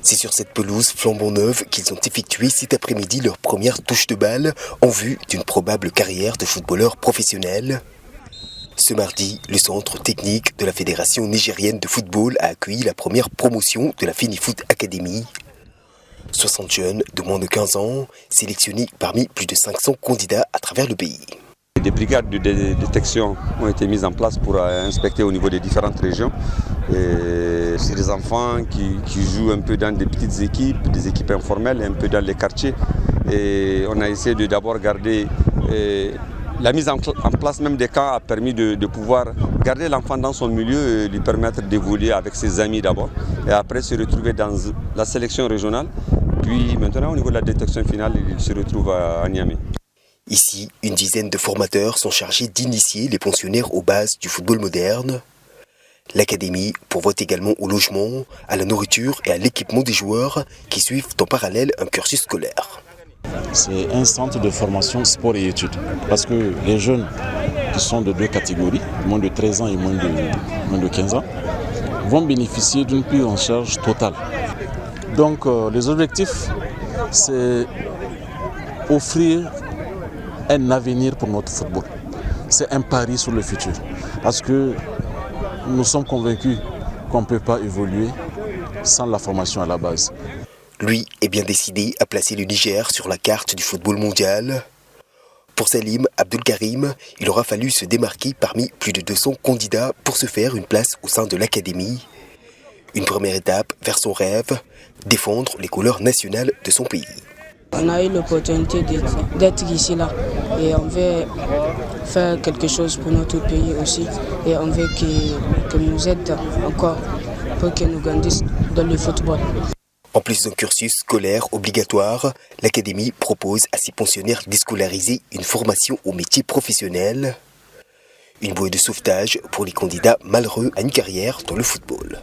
C'est sur cette pelouse flambant neuve qu'ils ont effectué cet après-midi leur première touche de balle en vue d'une probable carrière de footballeur professionnel. Ce mardi, le centre technique de la Fédération nigérienne de football a accueilli la première promotion de la Finifoot Academy. 60 jeunes de moins de 15 ans, sélectionnés parmi plus de 500 candidats à travers le pays. Des brigades de détection ont été mises en place pour inspecter au niveau des différentes régions. C'est des enfants qui jouent un peu dans des petites équipes, des équipes informelles, un peu dans les quartiers. Et on a essayé de d'abord garder... La mise en place même des camps a permis de pouvoir garder l'enfant dans son milieu et lui permettre d'évoluer avec ses amis d'abord. Et après se retrouver dans la sélection régionale. Puis maintenant au niveau de la détection finale, il se retrouve à Niamey. Ici, une dizaine de formateurs sont chargés d'initier les pensionnaires aux bases du football moderne. L'académie pourvoit également au logement, à la nourriture et à l'équipement des joueurs qui suivent en parallèle un cursus scolaire. C'est un centre de formation sport et études parce que les jeunes qui sont de deux catégories, moins de 13 ans et moins de 15 ans, vont bénéficier d'une prise en charge totale. Donc les objectifs, c'est offrir un avenir pour notre football. C'est un pari sur le futur. Parce que nous sommes convaincus qu'on ne peut pas évoluer sans la formation à la base. Lui est bien décidé à placer le Niger sur la carte du football mondial. Pour Salim Abdelkarim, il aura fallu se démarquer parmi plus de 200 candidats pour se faire une place au sein de l'académie. Une première étape vers son rêve, défendre les couleurs nationales de son pays. On a eu l'opportunité d'être ici là et on veut faire quelque chose pour notre pays aussi et on veut qu'ils nous aident encore pour qu'ils nous grandissent dans le football. En plus d'un cursus scolaire obligatoire, l'académie propose à ses pensionnaires déscolarisés une formation au métier professionnel. Une bouée de sauvetage pour les candidats malheureux à une carrière dans le football.